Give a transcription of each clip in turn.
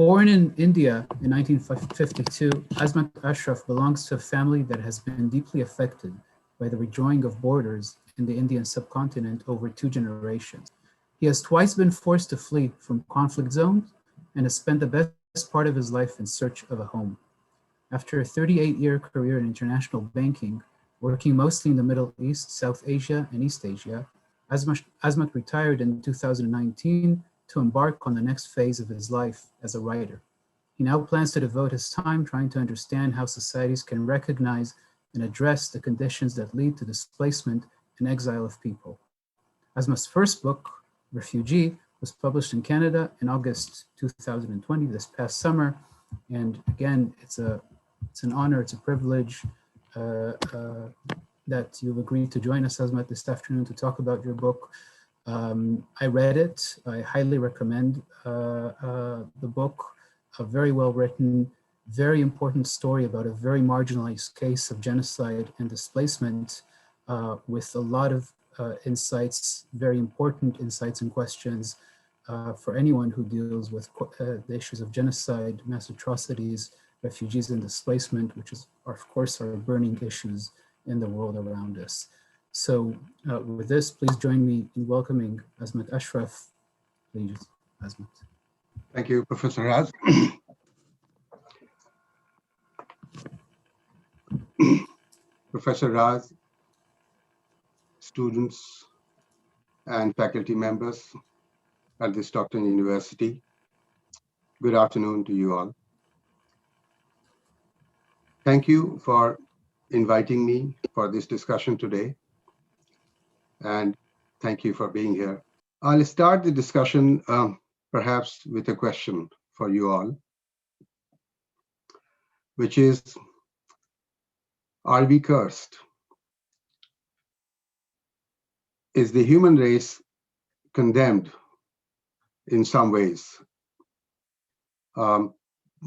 Born in India in 1952, Azmat Ashraf belongs to a family that has been deeply affected by the redrawing of borders in the Indian subcontinent over 2 generations. He has twice been forced to flee from conflict zones and has spent the best part of his life in search of a home. After a 38-year career in international banking, working mostly in the Middle East, South Asia, and East Asia, Azmat retired in 2019 to embark on the next phase of his life as a writer. He now plans to devote his time trying to understand how societies can recognize and address the conditions that lead to displacement and exile of people. Azmat's first book, Refugee, was published in Canada in August 2020, this past summer. And again, it's an honor, it's a privilege that you've agreed to join us, Azmat, this afternoon to talk about your book. I read it. I highly recommend the book. A very well written, very important story about a very marginalized case of genocide and displacement with a lot of insights, very important insights and questions for anyone who deals with the issues of genocide, mass atrocities, refugees and displacement, which is, of course, are burning issues in the world around us. So with this, please join me in welcoming Azmat Ashraf. Please, Azmat. Thank you, Professor Raz. Professor Raz, students and faculty members at the Stockton University, good afternoon to you all. Thank you for inviting me for this discussion today, and thank you for being here. I'll start the discussion perhaps with a question for you all, which is, are we cursed? Is the human race condemned in some ways? Do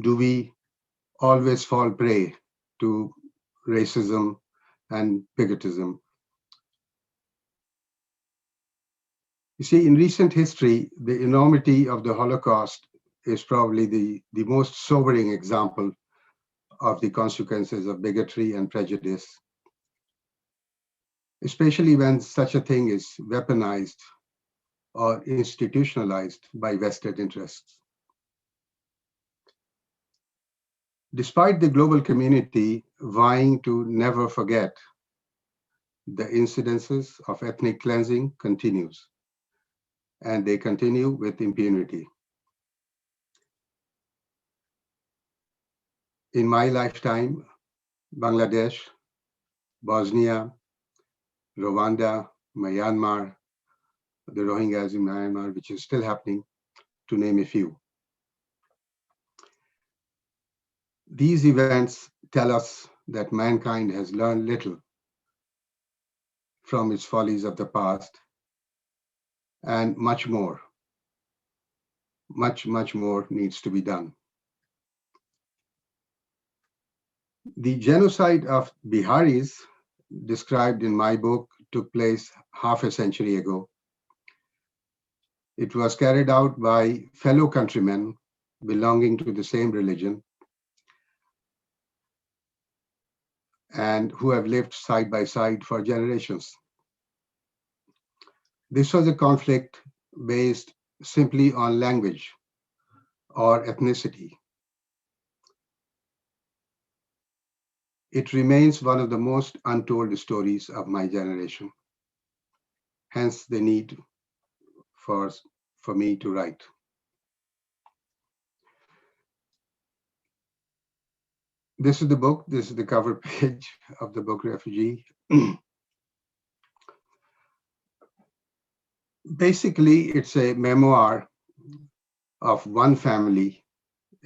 we always fall prey to racism and bigotism? You see, in recent history, the enormity of the Holocaust is probably the most sobering example of the consequences of bigotry and prejudice, especially when such a thing is weaponized or institutionalized by vested interests. Despite the global community vying to never forget, the incidences of ethnic cleansing continues, and they continue with impunity. In my lifetime, Bangladesh, Bosnia, Rwanda, Myanmar, the Rohingyas in Myanmar, which is still happening, to name a few. These events tell us that mankind has learned little from its follies of the past, and much more needs to be done. The genocide of Biharis, described in my book, took place half a century ago. It was carried out by fellow countrymen belonging to the same religion and who have lived side by side for generations. This was a conflict based simply on language or ethnicity. It remains one of the most untold stories of my generation, hence the need for me to write. This is the book, this is the cover page of the book, Refugee. Basically, it's a memoir of one family,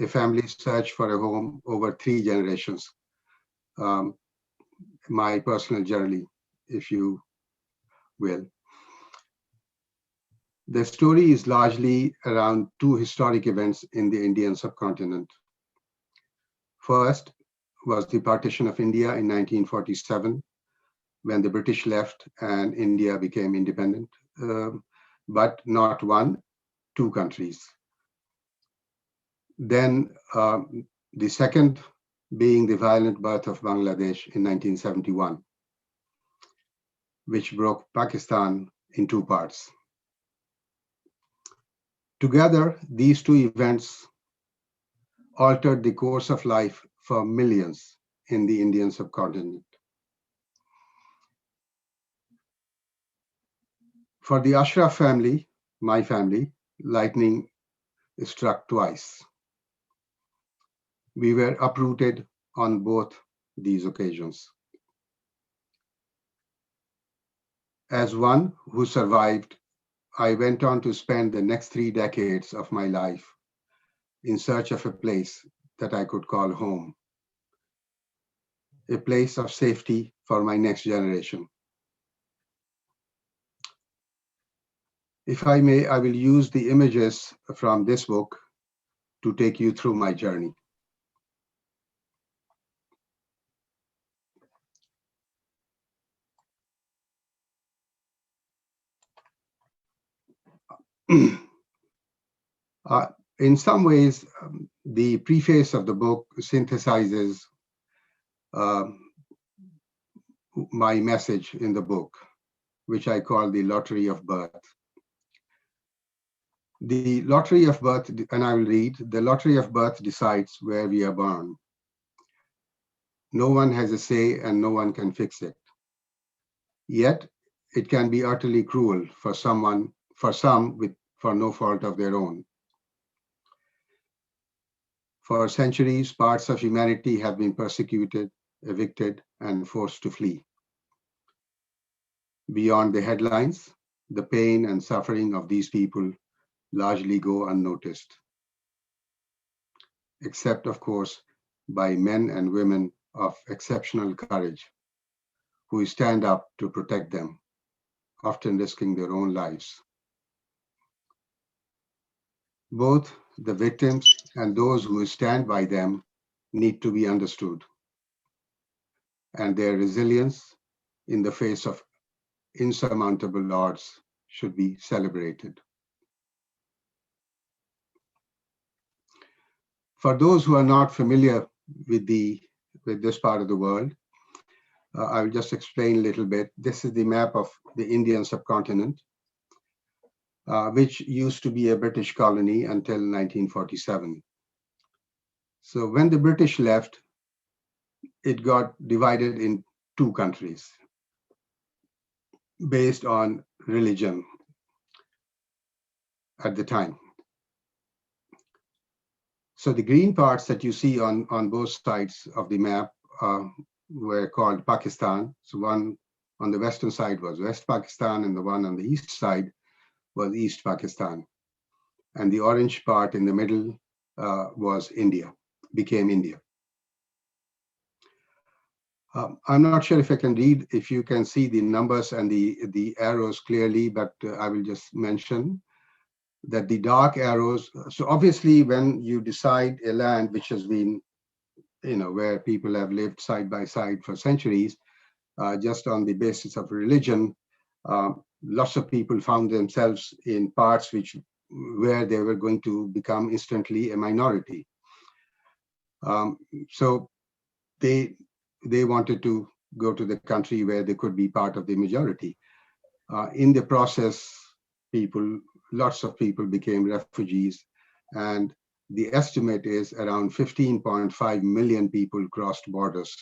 a family's search for a home over 3 generations. My personal journey, if you will. The story is largely around 2 historic events in the Indian subcontinent. First was the partition of India in 1947, when the British left and India became independent, but not 1, 2 countries. Then the second being the violent birth of Bangladesh in 1971, which broke Pakistan in two parts. Together, these two events altered the course of life for millions in the Indian subcontinent. For the Ashraf family, my family, lightning struck twice. We were uprooted on both these occasions. As one who survived, I went on to spend the next 3 decades of my life in search of a place that I could call home, a place of safety for my next generation. If I may, I will use the images from this book to take you through my journey. In some ways, the preface of the book synthesizes my message in the book, which I call the lottery of birth. The lottery of birth, and I will read, the lottery of birth decides where we are born. No one has a say and no one can fix it. Yet, it can be utterly cruel for some for no fault of their own. For centuries, parts of humanity have been persecuted, evicted, and forced to flee. Beyond the headlines, the pain and suffering of these people largely go unnoticed, except, of course, by men and women of exceptional courage who stand up to protect them, often risking their own lives. Both the victims and those who stand by them need to be understood, and their resilience in the face of insurmountable odds should be celebrated. For those who are not familiar with this part of the world, I will just explain a little bit. This is the map of the Indian subcontinent, which used to be a British colony until 1947. So when the British left, it got divided in two countries based on religion at the time. So the green parts that you see on both sides of the map were called Pakistan. So one on the western side was West Pakistan, and the one on the east side was East Pakistan. And the orange part in the middle was India, became India. I'm not sure if I can read, if you can see the numbers and the arrows clearly, but I will just mention that the dark arrows, so obviously when you decide a land which has been, where people have lived side by side for centuries, just on the basis of religion, lots of people found themselves in parts where they were going to become instantly a minority. So they wanted to go to the country where they could be part of the majority. In the process, lots of people became refugees, and the estimate is around 15.5 million people crossed borders.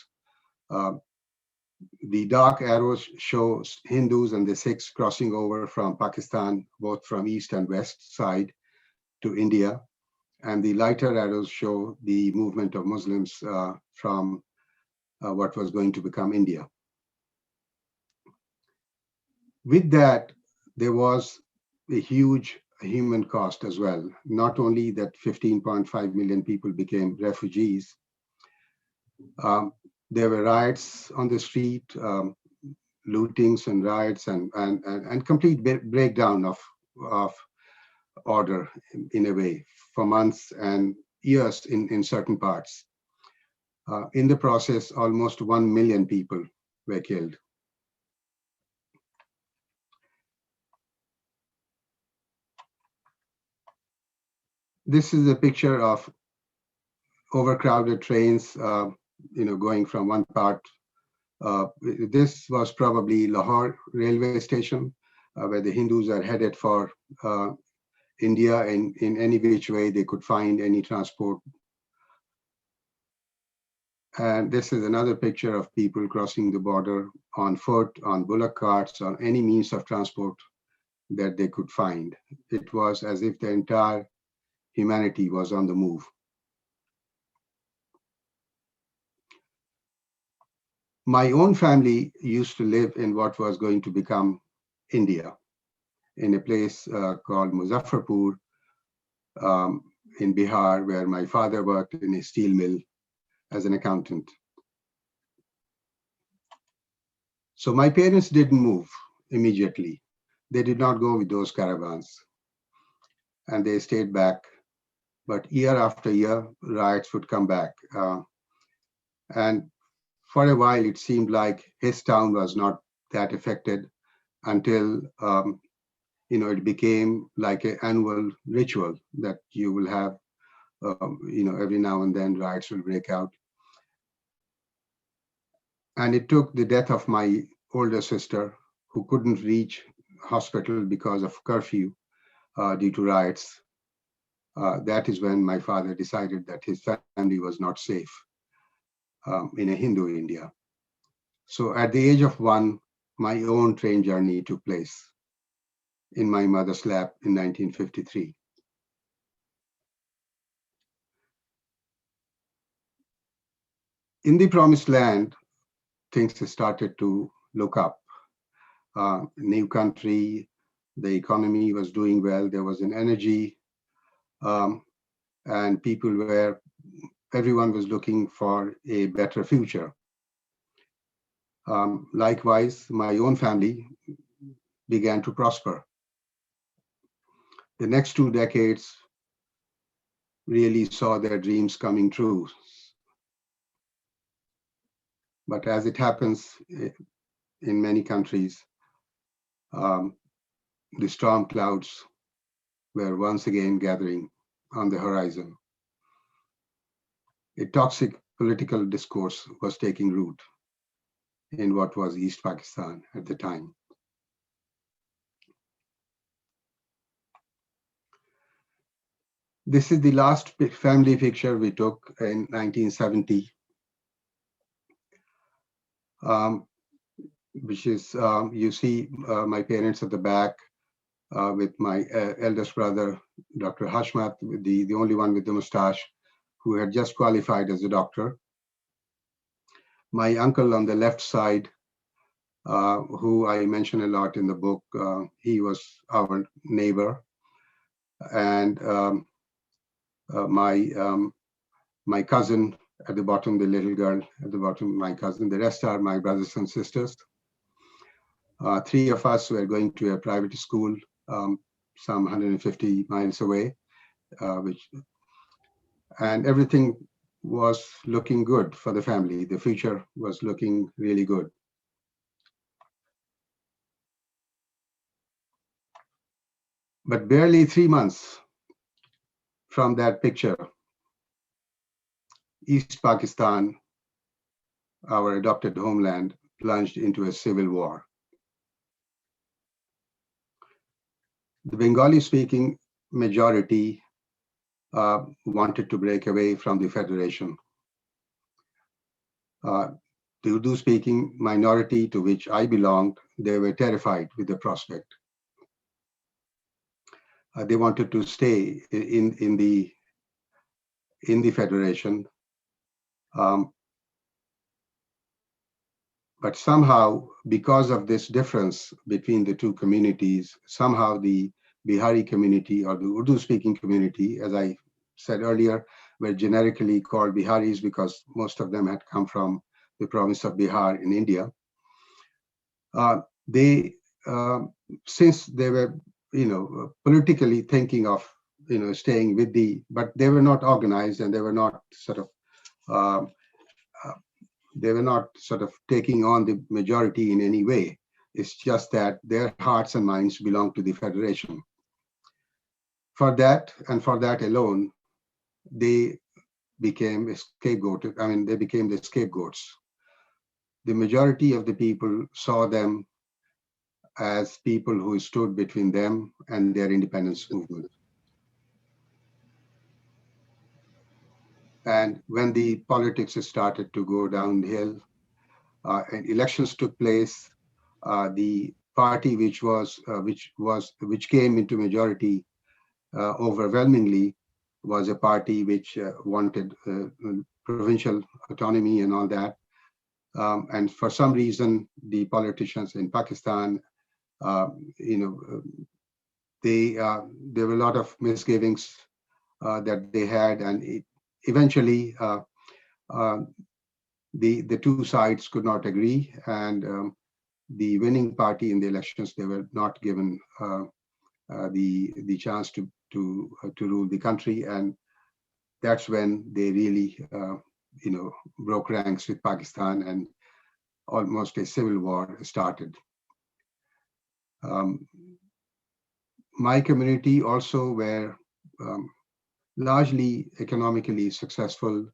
The dark arrows show Hindus and the Sikhs crossing over from Pakistan, both from east and west side, to India, and the lighter arrows show the movement of Muslims from what was going to become India. With that, there was a huge human cost as well. Not only that 15.5 million people became refugees, there were riots on the street, lootings and riots, and complete breakdown of order in a way for months and years in certain parts. In the process, almost 1 million people were killed. This is a picture of overcrowded trains, going from one part. This was probably Lahore railway station, where the Hindus are headed for India, and in any which way they could find any transport. And this is another picture of people crossing the border on foot, on bullock carts, on any means of transport that they could find. It was as if the entire humanity was on the move. My own family used to live in what was going to become India, in a place called Muzaffarpur in Bihar, where my father worked in a steel mill as an accountant. So my parents didn't move immediately. They did not go with those caravans, and they stayed back. But year after year, riots would come back. And for a while, it seemed like his town was not that affected until it became like an annual ritual that you will have, every now and then riots will break out. And it took the death of my older sister, who couldn't reach hospital because of curfew due to riots. That is when my father decided that his family was not safe in a Hindu India. So at the age of 1, my own train journey took place in my mother's lap in 1953. In the promised land, things started to look up. New country, the economy was doing well, there was an energy, and everyone was looking for a better future. Likewise, my own family began to prosper. The next 2 decades really saw their dreams coming true. But as it happens in many countries, the storm clouds were once again gathering on the horizon. A toxic political discourse was taking root in what was East Pakistan at the time. This is the last family picture we took in 1970, which is, you see my parents at the back with my eldest brother, Dr. Hashmat, the only one with the mustache, who had just qualified as a doctor. My uncle on the left side, who I mention a lot in the book, he was our neighbor. And my cousin at the bottom, the little girl at the bottom, my cousin. The rest are my brothers and sisters. 3 of us were going to a private school, some 150 miles away, and everything was looking good for the family. The future was looking really good. But barely 3 months from that picture, East Pakistan, our adopted homeland, plunged into a civil war. The Bengali-speaking majority wanted to break away from the federation. The Urdu-speaking minority, to which I belonged, they were terrified with the prospect. They wanted to stay in the federation, but somehow, because of this difference between the two communities, somehow the Bihari community or the Urdu-speaking community, as I said earlier, were generically called Biharis because most of them had come from the province of Bihar in India. Since they were, politically thinking of, staying with but they were not organized, and they were not sort of taking on the majority in any way. It's just that their hearts and minds belong to the federation. For that, and for that alone, they became scapegoated. I mean, they became the scapegoats. The majority of the people saw them as people who stood between them and their independence movement. And when the politics started to go downhill, and elections took place, the party which came into majority overwhelmingly was a party which wanted provincial autonomy and all that. And for some reason, the politicians in Pakistan, there were a lot of misgivings that they had, and eventually the two sides could not agree, and the winning party in the elections, they were not given the chance to rule the country, and that's when they really broke ranks with Pakistan, and almost a civil war started. My community also were largely economically successful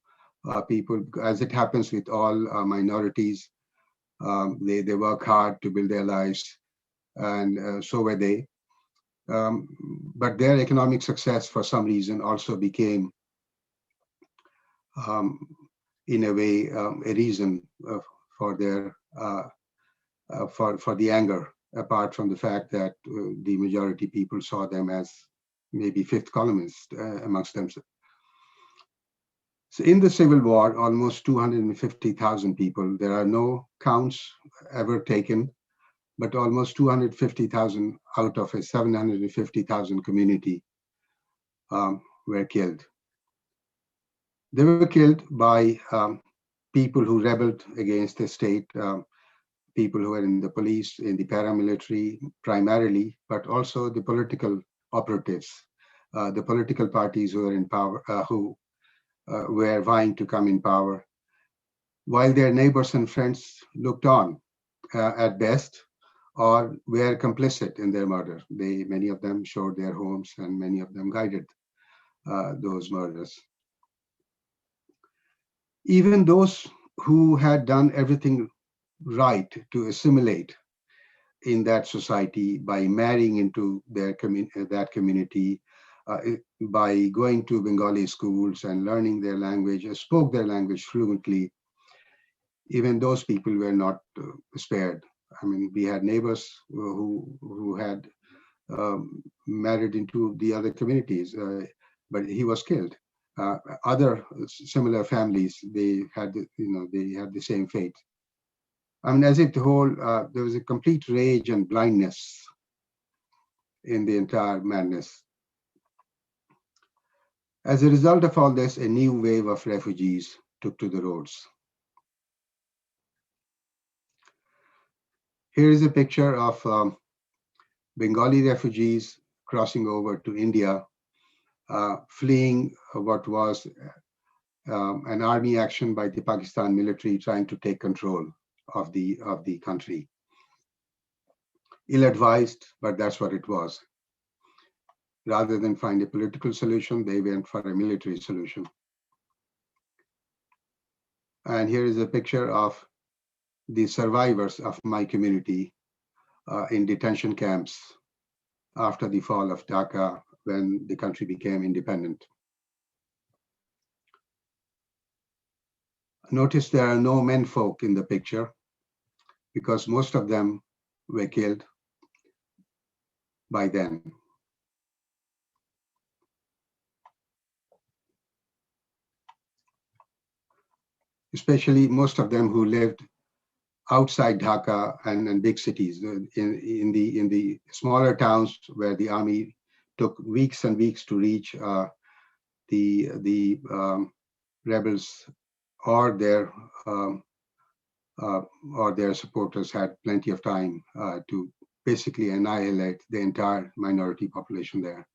people, as it happens with all minorities. They work hard to build their lives, and so were they. But their economic success, for some reason, also became, in a way, a reason for their for the anger, apart from the fact that the majority people saw them as maybe fifth columnists amongst themselves. So in the Civil War, almost 250,000 people, there are no counts ever taken, but almost 250,000 out of a 750,000 community were killed. They were killed by people who rebelled against the state, people who were in the police, in the paramilitary primarily, but also the political operatives, the political parties who were in power, who were vying to come in power, while their neighbors and friends looked on at best, or were complicit in their murder. Many of them showed their homes, and many of them guided those murders. Even those who had done everything right to assimilate in that society by marrying into that community, by going to Bengali schools and learning their language, spoke their language fluently, even those people were not spared. I mean, we had neighbors who had married into the other communities, but he was killed. Other similar families, they had the same fate. I mean, as a whole, there was a complete rage and blindness in the entire madness. As a result of all this, a new wave of refugees took to the roads. Here is a picture of Bengali refugees crossing over to India, fleeing what was an army action by the Pakistan military trying to take control of the country. Ill-advised, but that's what it was. Rather than find a political solution, they went for a military solution. And here is a picture of the survivors of my community in detention camps after the fall of Dhaka, when the country became independent. Notice there are no menfolk in the picture because most of them were killed by then. Especially most of them who lived outside Dhaka and big cities, in the smaller towns where the army took weeks and weeks to reach, the rebels or their supporters had plenty of time to basically annihilate the entire minority population there.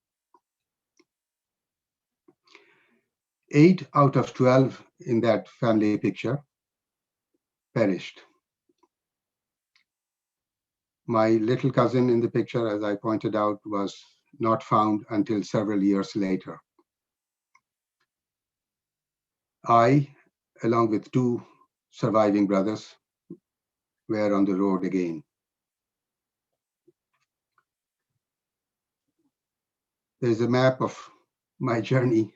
8 out of 12 in that family picture perished. My little cousin in the picture, as I pointed out, was not found until several years later. I, along with two surviving brothers, were on the road again. There's a map of my journey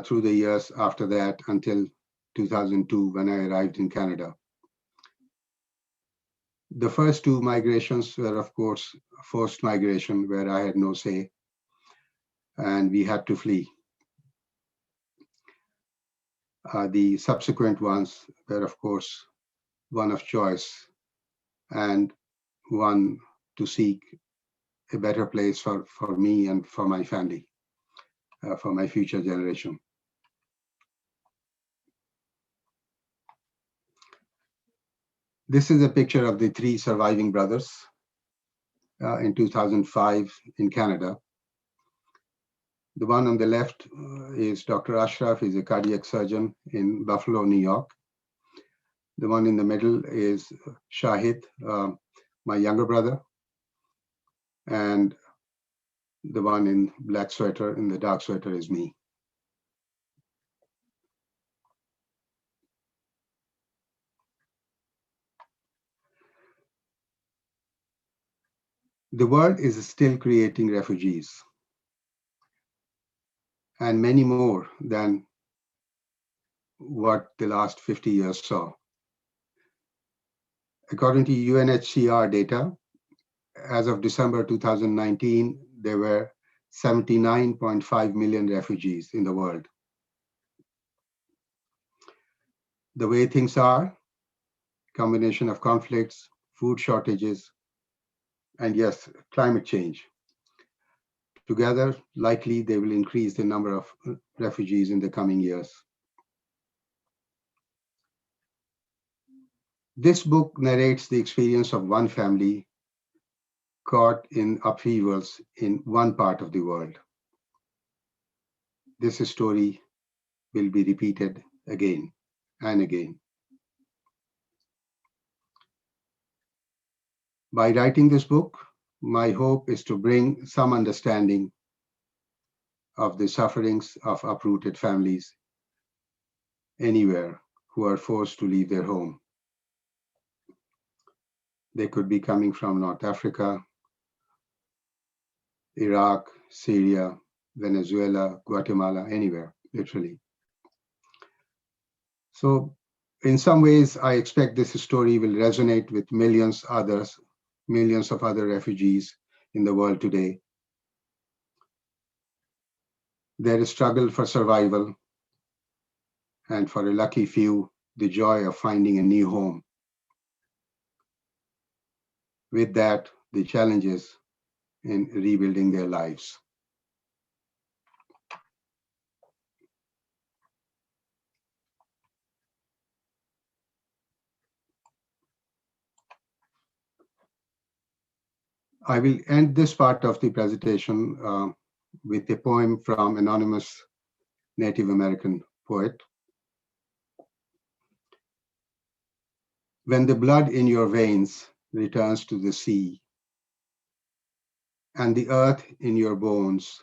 through the years after that until 2002 when I arrived in Canada. The first two migrations were, of course, forced migration where I had no say and we had to flee. The subsequent ones were, of course, one of choice and one to seek a better place for me and for my family, for my future generation. This is a picture of the three surviving brothers in 2005 in Canada. The one on the left is Dr. Ashraf. He's a cardiac surgeon in Buffalo, New York. The one in the middle is Shahid, my younger brother. And the one in black sweater, in the dark sweater, is me. The world is still creating refugees, and many more than what the last 50 years saw. According to UNHCR data, as of December 2019, there were 79.5 million refugees in the world. The way things are, combination of conflicts, food shortages, and yes, climate change. Together, likely they will increase the number of refugees in the coming years. This book narrates the experience of one family caught in upheavals in one part of the world. This story will be repeated again and again. By writing this book, my hope is to bring some understanding of the sufferings of uprooted families anywhere who are forced to leave their home. They could be coming from North Africa, Iraq, Syria, Venezuela, Guatemala, anywhere, literally. So in some ways, I expect this story will resonate with millions of other refugees in the world today. Their struggle for survival, and for a lucky few, the joy of finding a new home. With that, the challenges in rebuilding their lives. I will end this part of the presentation with a poem from anonymous Native American poet. When the blood in your veins returns to the sea, and the earth in your bones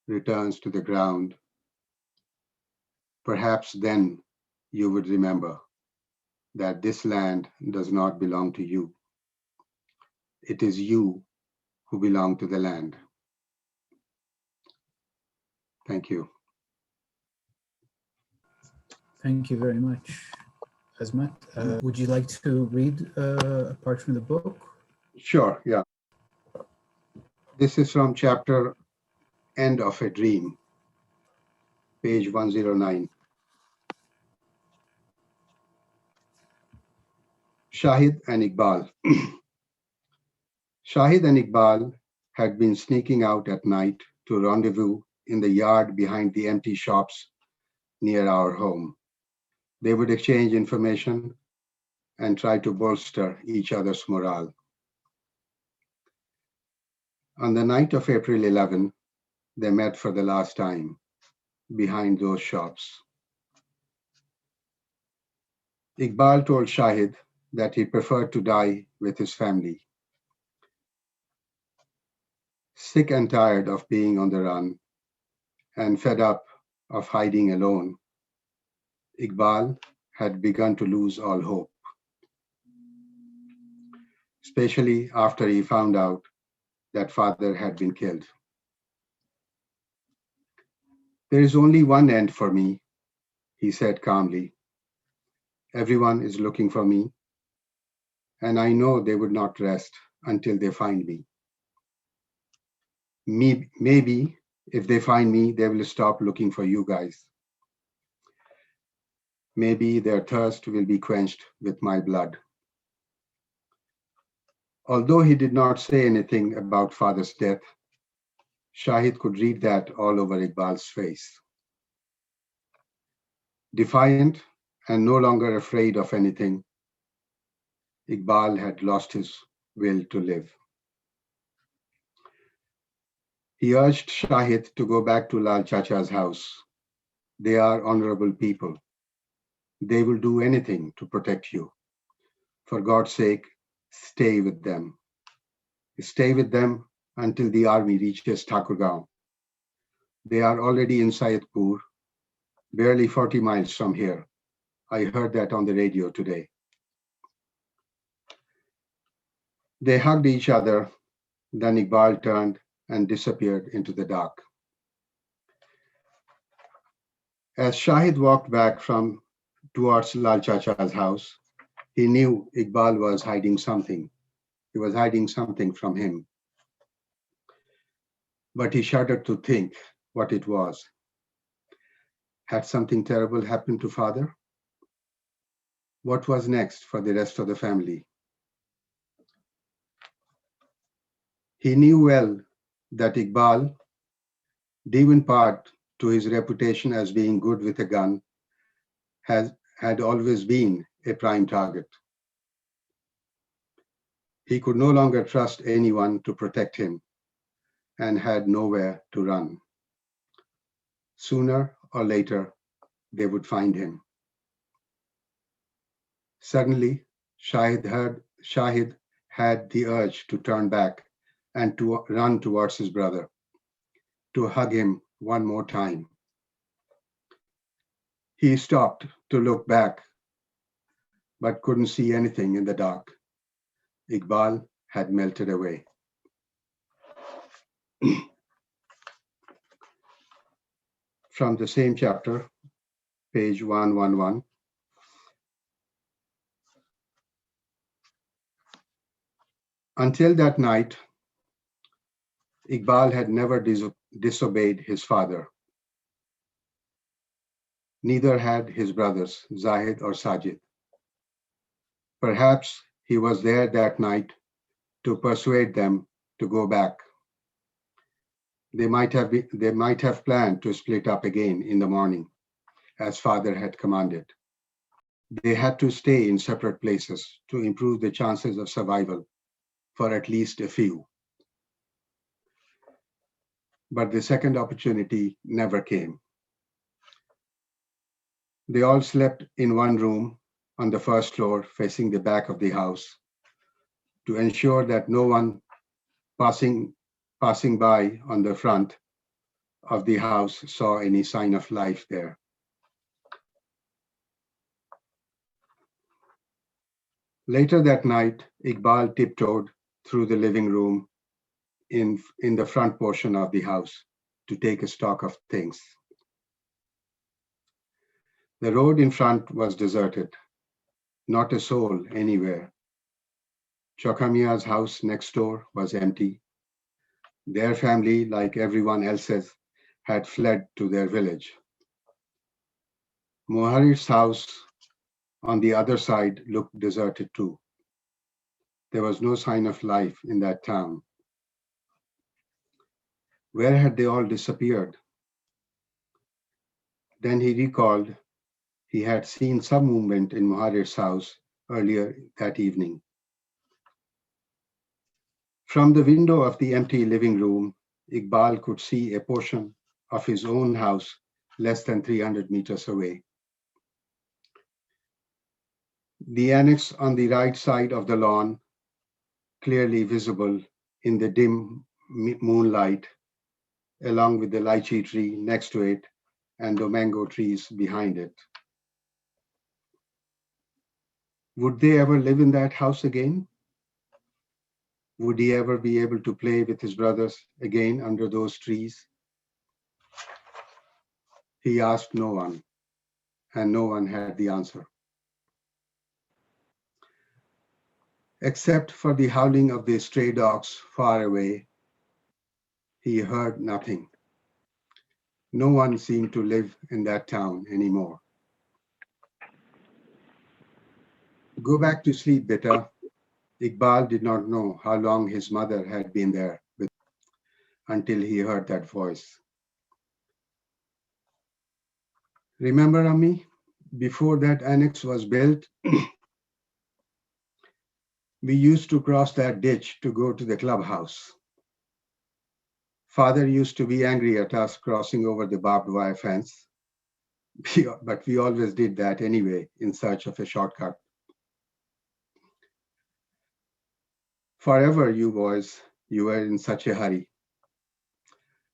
returns to the ground, perhaps then you would remember that this land does not belong to you. It is you who belong to the land. Thank you. Thank you very much, Azmat. Would you like to read a part from the book? Sure, yeah. This is from chapter End of a Dream, page 109. Shahid and Iqbal. Shahid and Iqbal had been sneaking out at night to rendezvous in the yard behind the empty shops near our home. They would exchange information and try to bolster each other's morale. On the night of April 11, they met for the last time behind those shops. Iqbal told Shahid that he preferred to die with his family. Sick and tired of being on the run and fed up of hiding alone, Iqbal had begun to lose all hope, especially after he found out that father had been killed. There is only one end for me, he said calmly. Everyone is looking for me, and I know they would not rest until they find me. Maybe if they find me, they will stop looking for you guys. Maybe their thirst will be quenched with my blood. Although he did not say anything about father's death, Shahid could read that all over Iqbal's face. Defiant and no longer afraid of anything, Iqbal had lost his will to live. He urged Shahid to go back to Lal Chacha's house. They are honorable people. They will do anything to protect you. For God's sake, stay with them. Stay with them until the army reaches Thakurgaon. They are already in Sayedpur, barely 40 miles from here. I heard that on the radio today. They hugged each other. Then Iqbal turned and disappeared into the dark. As Shahid walked back towards Lal Chacha's house, he knew Iqbal was hiding something. He was hiding something from him. But he shuddered to think what it was. Had something terrible happened to father? What was next for the rest of the family? He knew well that Iqbal, due in part to his reputation as being good with a gun, had always been a prime target. He could no longer trust anyone to protect him and had nowhere to run. Sooner or later, they would find him. Suddenly, Shahid had the urge to turn back and to run towards his brother, to hug him one more time. He stopped to look back, but couldn't see anything in the dark. Iqbal had melted away. From the same chapter, page 111. Until that night, Iqbal had never disobeyed his father. Neither had his brothers, Zahid or Sajid. Perhaps he was there that night to persuade them to go back. They might have planned to split up again in the morning, as father had commanded. They had to stay in separate places to improve the chances of survival for at least a few. But the second opportunity never came. They all slept in one room on the first floor facing the back of the house to ensure that no one passing by on the front of the house saw any sign of life there. Later that night, Iqbal tiptoed through the living room in the front portion of the house to take a stock of things. The road in front was deserted, not a soul anywhere. Chokamia's house next door was empty. Their family, like everyone else's, had fled to their village. Muharir's house on the other side looked deserted too. There was no sign of life in that town. Where had they all disappeared? Then he recalled he had seen some movement in Muharir's house earlier that evening. From the window of the empty living room, Iqbal could see a portion of his own house less than 300 meters away. The annex on the right side of the lawn, clearly visible in the dim moonlight, along with the lychee tree next to it and the mango trees behind it. Would they ever live in that house again? Would he ever be able to play with his brothers again under those trees? He asked no one, and no one had the answer. Except for the howling of the stray dogs far away, he heard nothing. No one seemed to live in that town anymore. Go back to sleep, beta. Iqbal did not know how long his mother had been there with until he heard that voice. Remember, Ammi, before that annex was built, we used to cross that ditch to go to the clubhouse. Father used to be angry at us crossing over the barbed wire fence, but we always did that anyway in search of a shortcut. Forever, you boys, you were in such a hurry.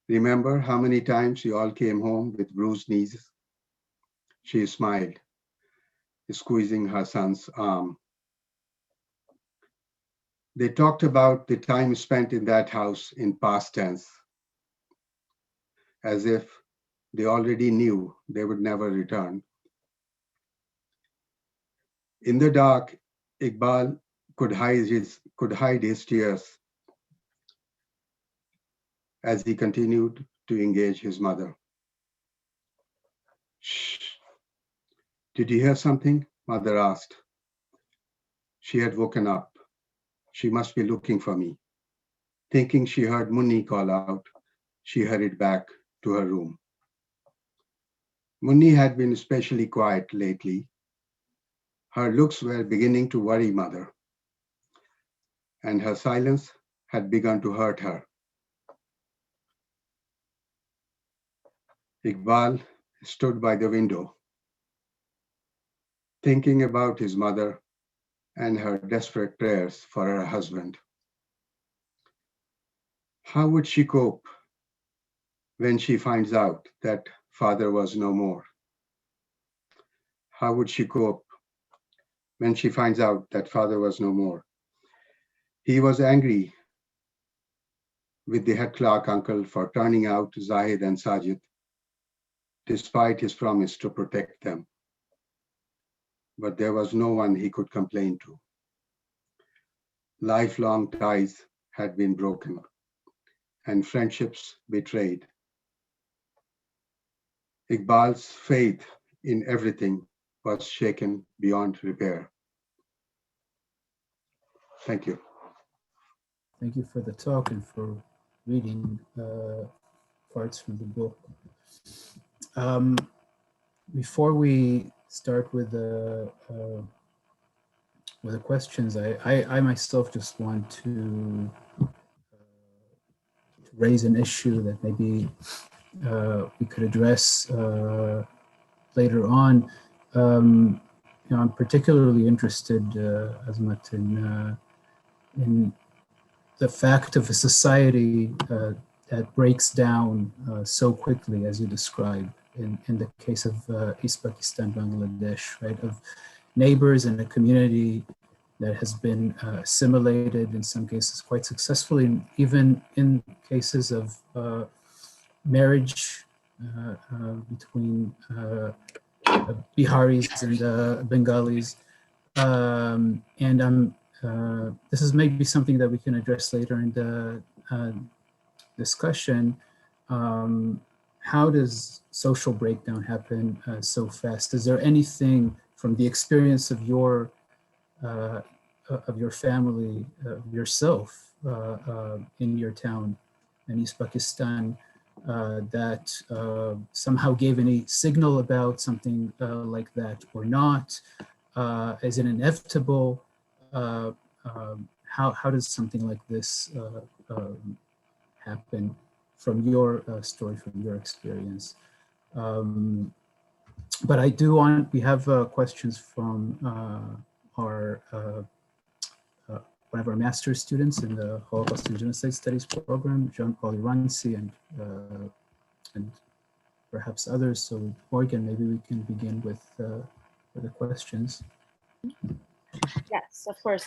Remember how many times you all came home with bruised knees? She smiled, squeezing her son's arm. They talked about the time spent in that house in past tense, as if they already knew they would never return. In the dark, Iqbal could hide his tears as he continued to engage his mother. Shh. Did you hear something? Mother asked. She had woken up. She must be looking for me. Thinking she heard Munni call out, she hurried back to her room. Munni had been especially quiet lately. Her looks were beginning to worry Mother, and her silence had begun to hurt her. Iqbal stood by the window, thinking about his mother and her desperate prayers for her husband. How would she cope when she finds out that father was no more? How would she cope when she finds out that father was no more? He was angry with the head clerk uncle for turning out Zahid and Sajid, despite his promise to protect them. But there was no one he could complain to. Lifelong ties had been broken and friendships betrayed. Iqbal's faith in everything was shaken beyond repair. Thank you. Thank you for the talk and for reading parts from the book. Before we start with the questions, I myself just want to raise an issue that maybe we could address later on. I'm particularly interested, Azmat, in the fact of a society that breaks down so quickly, as you describe in the case of East Pakistan, Bangladesh, right? Of neighbors and a community that has been assimilated in some cases quite successfully, even in cases of marriage between Biharis and Bengalis. And this is maybe something that we can address later in the discussion. How does social breakdown happen so fast? Is there anything from the experience of your family, yourself in your town in East Pakistan that somehow gave any signal about something like that or not? Is it inevitable? How does something like this happen from your story, from your experience? But I do want, we have questions from our one of our master's students in the Holocaust and Genocide Studies program, Jean-Paul Iranzi, and perhaps others. So Morgan, maybe we can begin with the questions. Yes, of course.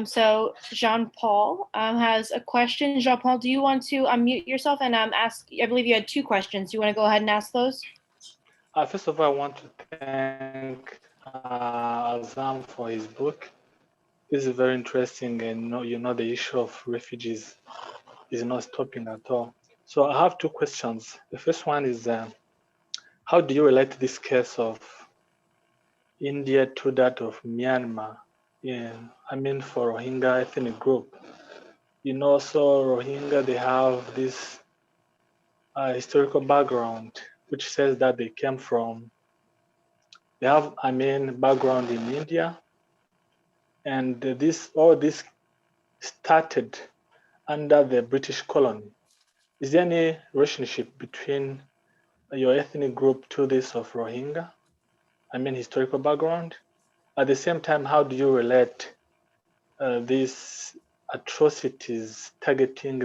So Jean-Paul has a question. Jean-Paul, do you want to unmute yourself and ask? I believe you had two questions. Do you want to go ahead and ask those? First of all, I want to thank Azam for his book. This is very interesting, and the issue of refugees is not stopping at all. So I have two questions. The first one is, how do you relate this case of India to that of Myanmar? For Rohingya ethnic group. So Rohingya, they have this historical background, which says that they have background in India, and all this started under the British colony. Is there any relationship between your ethnic group to this of Rohingya? Historical background. At the same time, how do you relate these atrocities targeting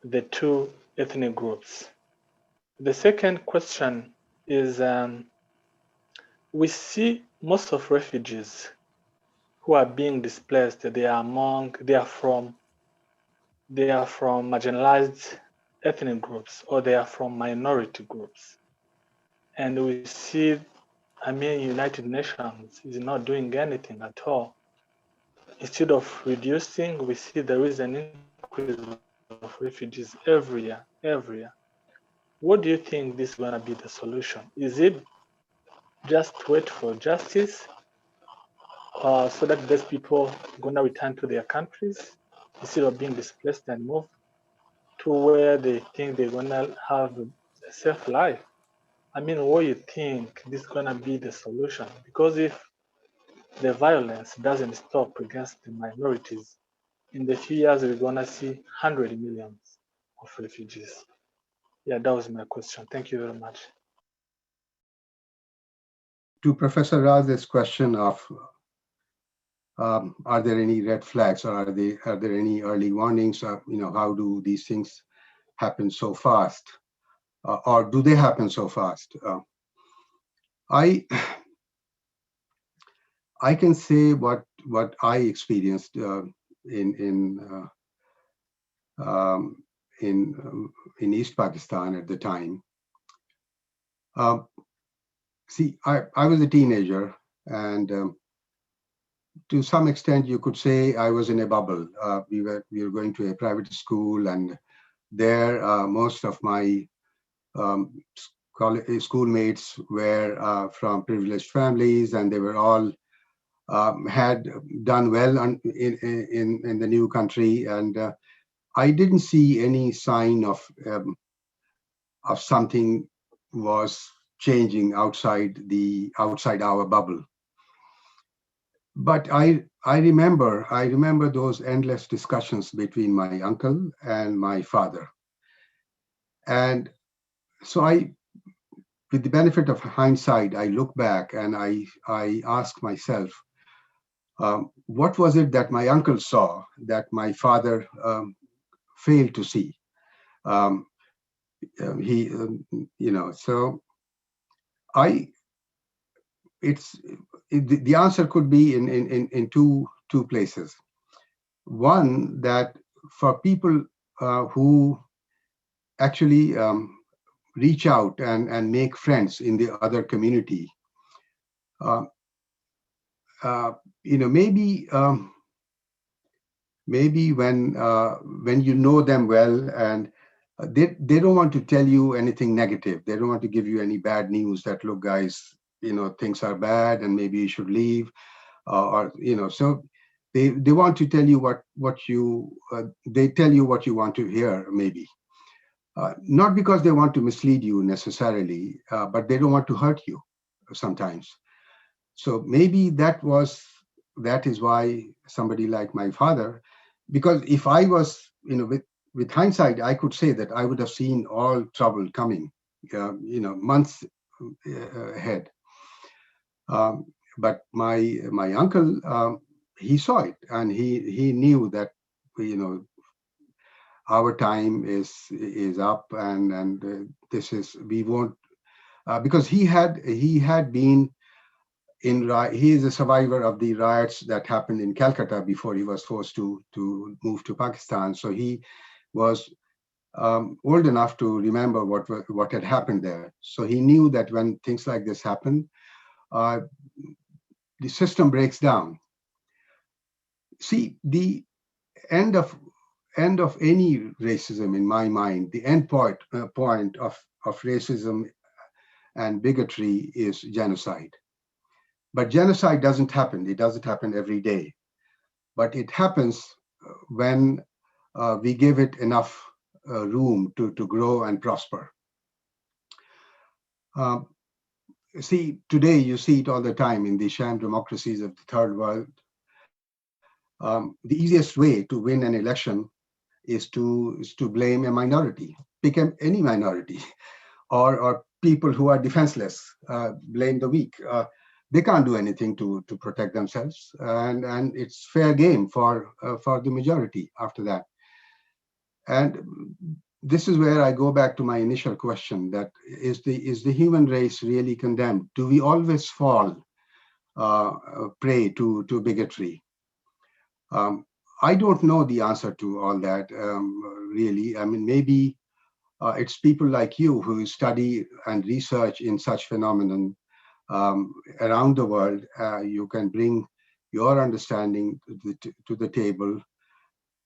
the two ethnic groups? The second question is, we see most of refugees who are being displaced, they are from marginalized ethnic groups, or they are from minority groups. And we see, United Nations is not doing anything at all. Instead of reducing, we see there is an increase of refugees every year. What do you think this is going to be the solution? Is it just wait for justice, so that these people are going to return to their countries instead of being displaced and move to where they think they're going to have a safe life? What do you think this is going to be the solution? Because if the violence doesn't stop against the minorities, in the few years we're going to see 100 millions of refugees. Yeah, that was my question. Thank you very much. To Professor Raz's question of are there any red flags, or are there any early warnings? How do these things happen so fast, or do they happen so fast? I can say what I experienced in East Pakistan at the time. See, I was a teenager, and to some extent, you could say I was in a bubble. We were going to a private school, and there most of my schoolmates were from privileged families, and they were all had done well in the new country, and I didn't see any sign of something was changing outside our bubble. But I remember those endless discussions between my uncle and my father, and so with the benefit of hindsight, I look back and I ask myself, what was it that my uncle saw that my father failed to see? So the answer could be in two places. One, that for people who actually reach out and make friends in the other community, maybe when you know them well, and they don't want to tell you anything negative. They don't want to give you any bad news that, look, guys, things are bad and maybe you should leave, so they want to tell you they tell you what you want to hear, maybe. Not because they want to mislead you necessarily, but they don't want to hurt you sometimes. So maybe that is why somebody like my father, because if I was, with hindsight, I could say that I would have seen all trouble coming, months ahead. But my uncle, he saw it, and he knew that, our time is up, and this is, we won't, because he had been he is a survivor of the riots that happened in Calcutta before he was forced to move to Pakistan. So he was old enough to remember what had happened there. So he knew that when things like this happen, the system breaks down. See, the end of any racism, in my mind, the end point of racism and bigotry is genocide. But genocide doesn't happen. It doesn't happen every day. But it happens when we give it enough room to grow and prosper. See, today you see it all the time in the sham democracies of the third world. The easiest way to win an election is to blame a minority, pick any minority, or people who are defenseless, blame the weak. They can't do anything to protect themselves, and it's fair game for the majority after that. And this is where I go back to my initial question: that is the human race really condemned? Do we always fall prey to bigotry? I don't know the answer to all that, really. I mean, maybe it's people like you who study and research in such phenomenon around the world. You can bring your understanding to the table.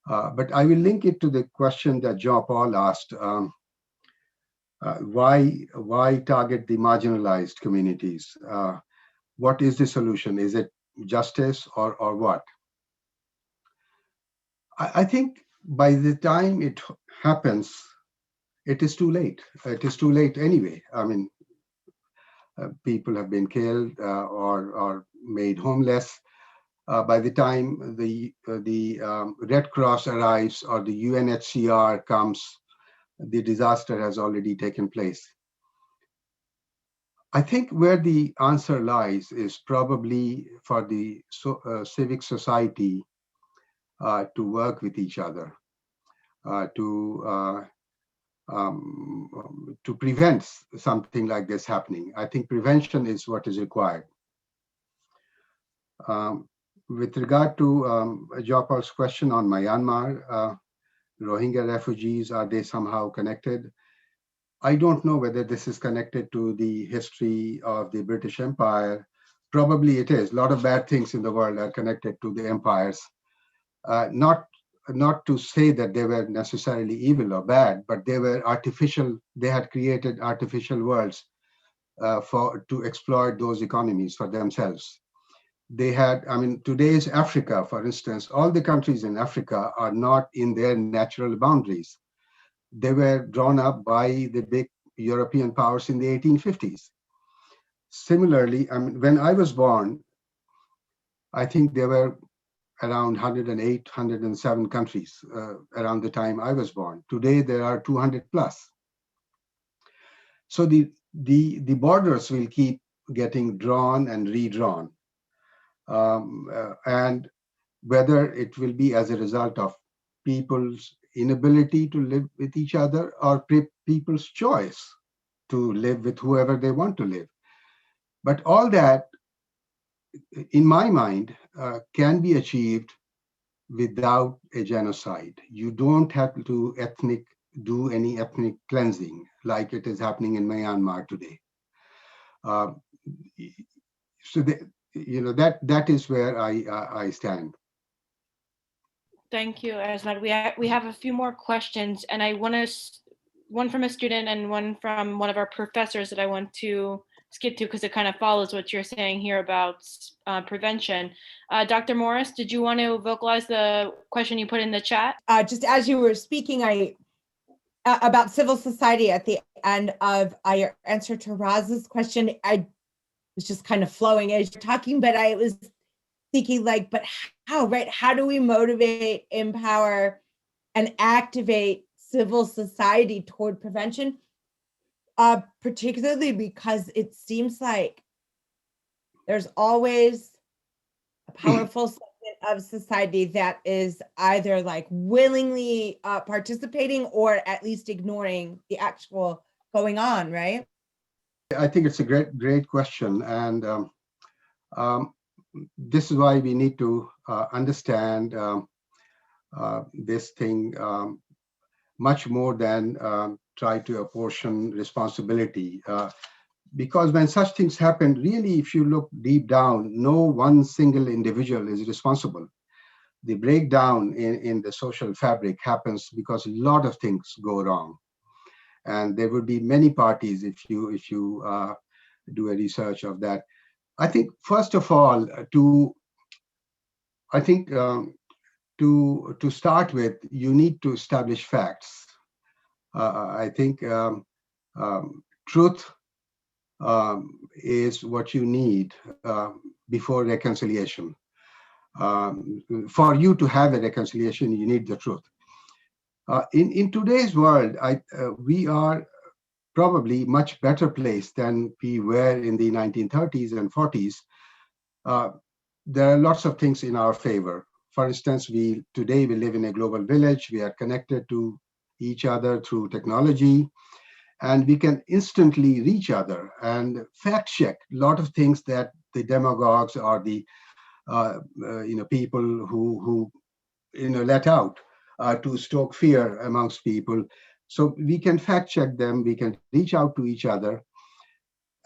But I will link it to the question that Jean-Paul asked. Why target the marginalized communities? What is the solution? Is it justice or what? I think by the time it happens, it is too late. It is too late anyway. I mean, people have been killed or made homeless. By the time the Red Cross arrives or the UNHCR comes, the disaster has already taken place. I think where the answer lies is probably for the civic society to work with each other, to prevent something like this happening. I think prevention is what is required. With regard to Jopal's question on Myanmar, Rohingya refugees, are they somehow connected? I don't know whether this is connected to the history of the British Empire. Probably it is. A lot of bad things in the world are connected to the empires. Not to say that they were necessarily evil or bad, but they were artificial. They had created artificial worlds to exploit those economies for themselves. They had, I mean, today's Africa, for instance, all the countries in Africa are not in their natural boundaries. They were drawn up by the big European powers in the 1850s. Similarly, I mean, when I was born, I think there were around 108, 107 countries around the time I was born. Today, there are 200 plus. So the borders will keep getting drawn and redrawn. And whether it will be as a result of people's inability to live with each other or people's choice to live with whoever they want to live. But all that, in my mind, can be achieved without a genocide. You don't have to do any ethnic cleansing like it is happening in Myanmar today. So that is where I stand. Thank you, Azmat. We have a few more questions, and I want to, one from a student and one from one of our professors that I want to skip to because it kind of follows what you're saying here about prevention. Dr. Morris, did you want to vocalize the question you put in the chat? Just as you were speaking, about civil society at the end of your answer to Raz's question, I was just kind of flowing as you're talking, but I was thinking like, but how, right? How do we motivate, empower, and activate civil society toward prevention? Particularly because it seems like there's always a powerful segment of society that is either like willingly participating or at least ignoring the actual going on, right? I think it's a great question. And This is why we need to understand this thing much more than try to apportion responsibility. Because when such things happen, really, if you look deep down, no one single individual is responsible. The breakdown in the social fabric happens because a lot of things go wrong. And there would be many parties if you do a research of that. I think, first of all, to start with, you need to establish facts. I think truth is what you need before reconciliation. For you to have a reconciliation, you need the truth. In today's world, we are probably much better placed than we were in the 1930s and 40s. There are lots of things in our favor. For instance, today we live in a global village. We are connected to each other through technology, and we can instantly reach other and fact check a lot of things that the demagogues or the people who let out to stoke fear amongst people. So we can fact check them. We can reach out to each other.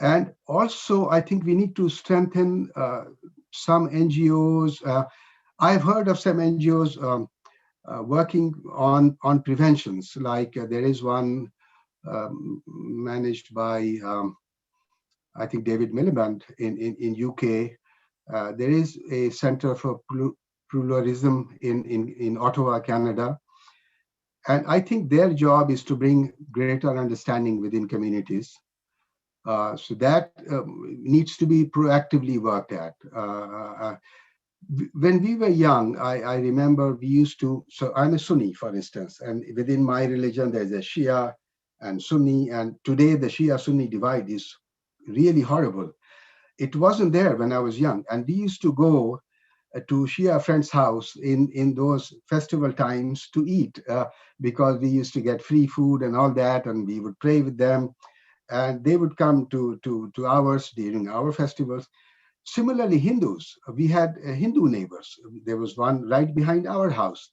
And also, I think we need to strengthen some NGOs. I've heard of some NGOs working on preventions, like there is one managed by, I think, David Miliband in UK. There is a Center for Pluralism in Ottawa, Canada. And I think their job is to bring greater understanding within communities. So that needs to be proactively worked at. When we were young, I remember we used to, so I'm a Sunni, for instance, and within my religion, there's a Shia and Sunni, and today the Shia-Sunni divide is really horrible. It wasn't there when I was young, and we used to go to Shia friend's house in those festival times to eat, because we used to get free food and all that, and we would pray with them, and they would come to ours during our festivals. Similarly, Hindus, we had Hindu neighbors. There was one right behind our house.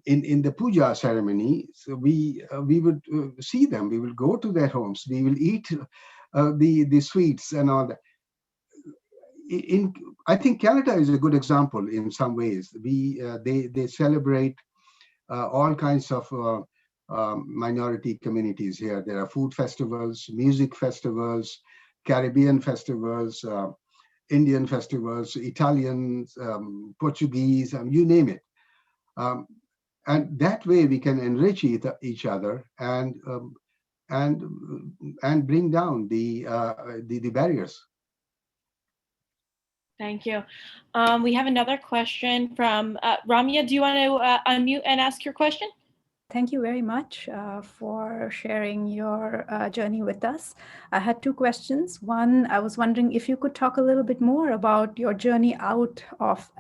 In the puja ceremony, so we would see them. We will go to their homes. We will eat the sweets and all that. I think Canada is a good example in some ways. They celebrate all kinds of minority communities here. There are food festivals, music festivals, Caribbean festivals, Indian festivals, Italian, Portuguese, you name it. And that way we can enrich each other and bring down the barriers. Thank you. We have another question from Ramya. Do you want to unmute and ask your question? Thank you very much for sharing your journey with us. I had two questions. One, I was wondering if you could talk a little bit more about your journey out of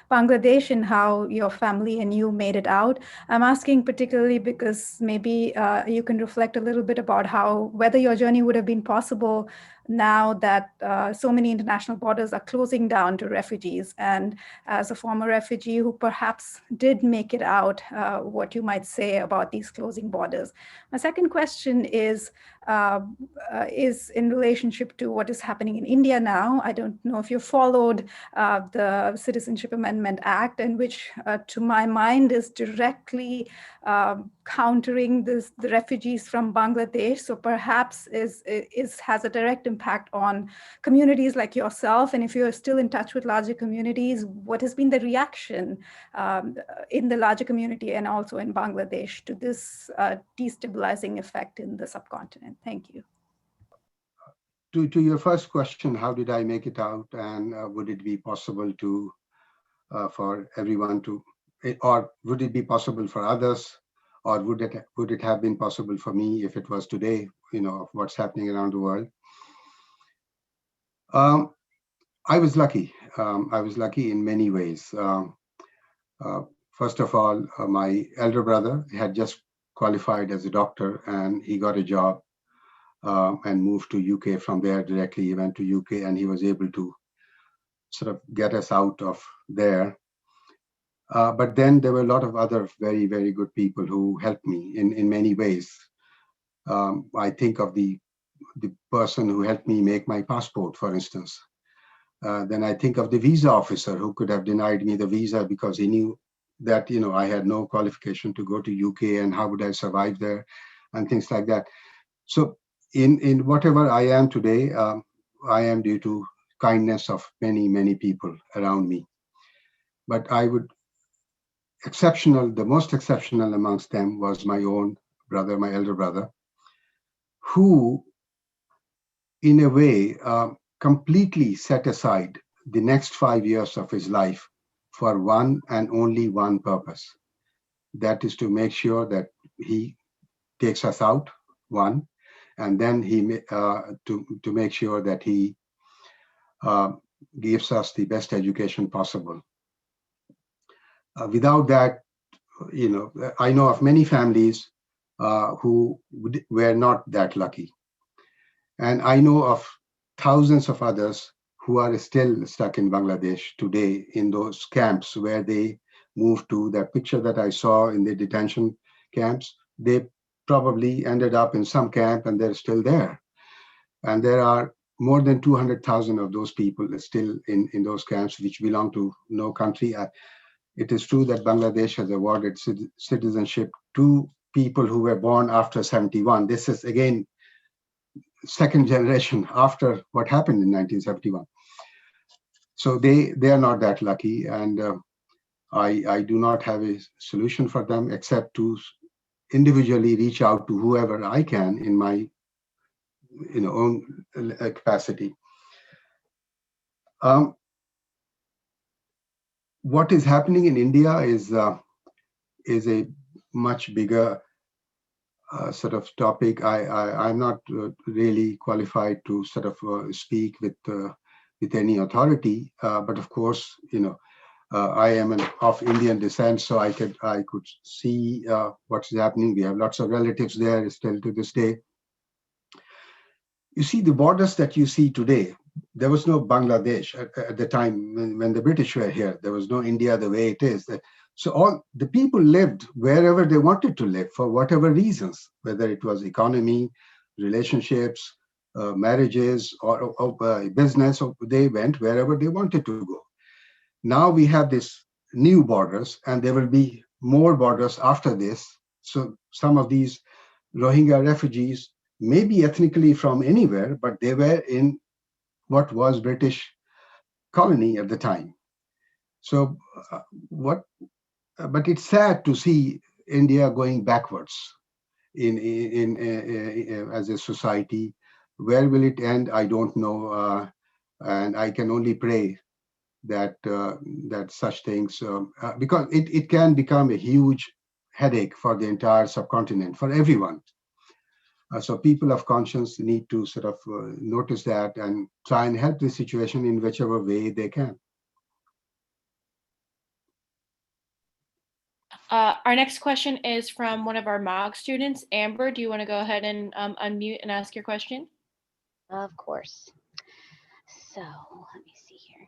Bangladesh and how your family and you made it out. I'm asking particularly because maybe you can reflect a little bit about whether your journey would have been possible now that so many international borders are closing down to refugees. And as a former refugee who perhaps did make it out, what you might say about these closing borders. My second question is in relationship to what is happening in India now. I don't know if you followed the Citizenship Amendment Act, in which, to my mind, is directly countering the refugees from Bangladesh. So perhaps has a direct impact on communities like yourself. And if you're still in touch with larger communities, what has been the reaction in the larger community and also in Bangladesh to this destabilizing effect in the subcontinent? Thank you. To your first question, how did I make it out, and would it be possible to for everyone to, or would it be possible for others, or would it have been possible for me if it was today, of what's happening around the world? I was lucky. I was lucky in many ways. First of all, my elder brother had just qualified as a doctor, and he got a job and moved to UK. From there directly he went to UK, and he was able to sort of get us out of there. But then there were a lot of other very, very good people who helped me in many ways. I think of the person who helped me make my passport, for instance. Then I think of the visa officer who could have denied me the visa because he knew that, you know, I had no qualification to go to UK, and how would I survive there, and things like that. So in whatever I am today, I am due to kindness of many, many people around me. But the most exceptional amongst them was my own brother, my elder brother, who in a way completely set aside the next 5 years of his life for one and only one purpose. That is to make sure that he takes us out, one, and then to make sure that he gives us the best education possible. Without that, you know, I know of many families who were not that lucky. And I know of thousands of others who are still stuck in Bangladesh today in those camps where they moved to. That picture that I saw in the detention camps, they probably ended up in some camp and they're still there. And there are more than 200,000 of those people still in those camps, which belong to no country. It is true that Bangladesh has awarded citizenship to people who were born after 71. This is, again, second generation after what happened in 1971. So they are not that lucky, and I do not have a solution for them except to individually reach out to whoever I can in my own capacity. What is happening in India is a much bigger sort of topic. I'm not really qualified to sort of speak with any authority, but of course, I am of Indian descent, so I could see what's happening. We have lots of relatives there still to this day. You see, the borders that you see today, there was no Bangladesh at the time when the British were here. There was no India the way it is. So all the people lived wherever they wanted to live for whatever reasons, whether it was economy, relationships, marriages, or business, or they went wherever they wanted to go. Now we have these new borders, and there will be more borders after this. So some of these Rohingya refugees may be ethnically from anywhere, but they were in what was British colony at the time. So but it's sad to see India going backwards in as a society. Where will it end? I don't know, and I can only pray that that such things, because it can become a huge headache for the entire subcontinent, for everyone. So people of conscience need to sort of notice that and try and help the situation in whichever way they can. Our next question is from one of our MOG students. Amber, do you want to go ahead and unmute and ask your question? Of course. So let me see here.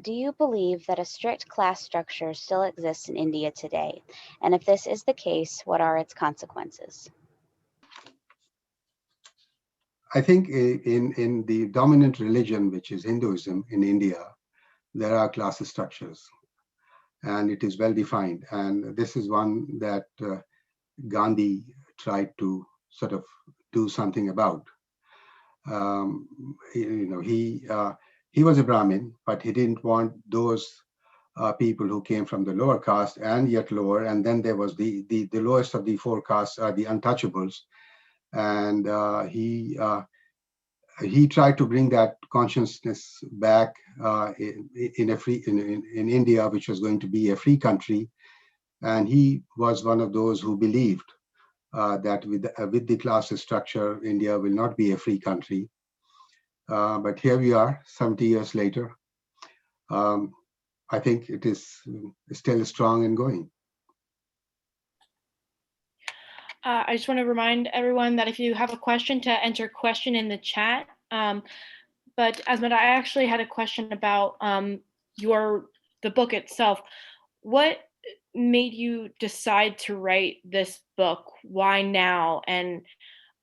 Do you believe that a strict class structure still exists in India today? And if this is the case, what are its consequences? I think in the dominant religion, which is Hinduism in India, there are class structures, and it is well defined. And this is one that Gandhi tried to sort of do something about. He was a Brahmin, but he didn't want those people who came from the lower caste and yet lower. And then there was the lowest of the four castes are the untouchables. And he tried to bring that consciousness back in India, which was going to be a free country. And he was one of those who believed that with the class structure, India will not be a free country. But here we are, 70 years later. I think it is still strong and going. I just want to remind everyone that if you have a question, to enter question in the chat. But Azmat, I actually had a question about the book itself. What made you decide to write this book? Why now? And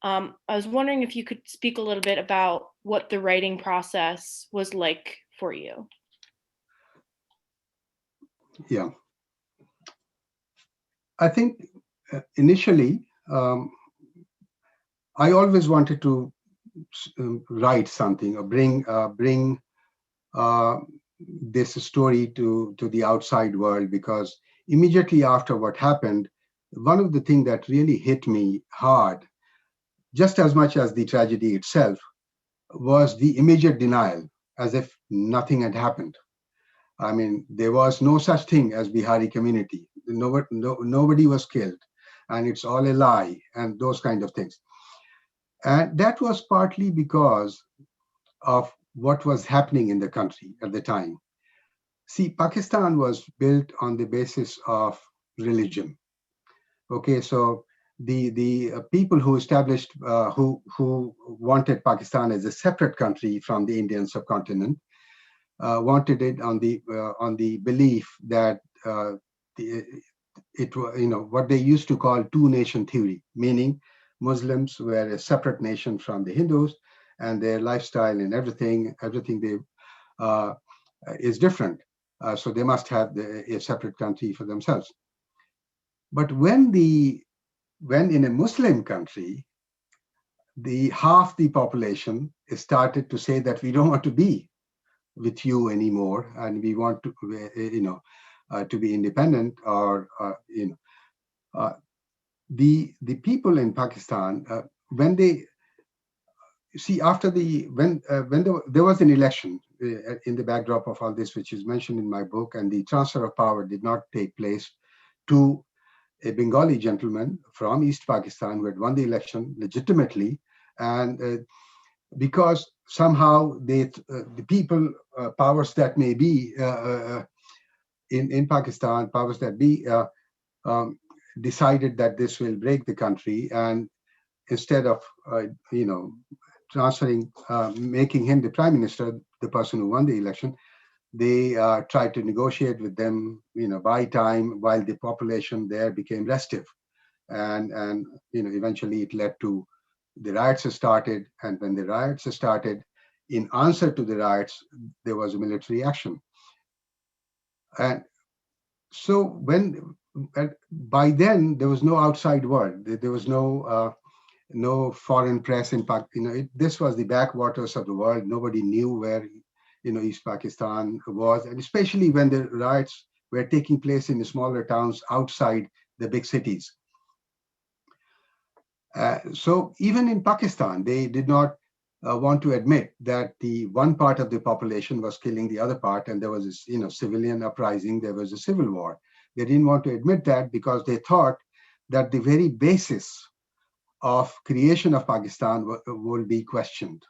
I was wondering if you could speak a little bit about what the writing process was like for you. Yeah. I think initially, I always wanted to write something or bring this story to the outside world, because immediately after what happened, one of the things that really hit me hard, just as much as the tragedy itself, was the immediate denial, as if nothing had happened. I mean, there was no such thing as Bihari community. Nobody was killed, and it's all a lie, and those kind of things. And that was partly because of what was happening in the country at the time. See, Pakistan was built on the basis of religion. Okay, so the people who established, who wanted Pakistan as a separate country from the Indian subcontinent, wanted it on the belief that it was, what they used to call two-nation theory, meaning Muslims were a separate nation from the Hindus, and their lifestyle and everything they is different. So they must have a separate country for themselves. But when in a Muslim country, half the population started to say that we don't want to be with you anymore, and we want to, to be independent, or the people in Pakistan, when they see after when there was an election in the backdrop of all this, which is mentioned in my book, and the transfer of power did not take place to a Bengali gentleman from East Pakistan who had won the election legitimately, and because somehow the people, powers that may be in Pakistan, powers that be, decided that this will break the country, and instead of transferring, making him the prime minister, the person who won the election, they tried to negotiate with them, buy time, while the population there became restive, and eventually it led to the riots started. And when the riots started, in answer to the riots, there was a military action. And so by then there was no outside world. There was no foreign press in Pakistan. This was the backwaters of the world. Nobody knew where East Pakistan was, and especially when the riots were taking place in the smaller towns outside the big cities. So even in Pakistan, they did not want to admit that the one part of the population was killing the other part, and there was this, civilian uprising. There was a civil war. They didn't want to admit that because they thought that the very basis of creation of Pakistan will be questioned.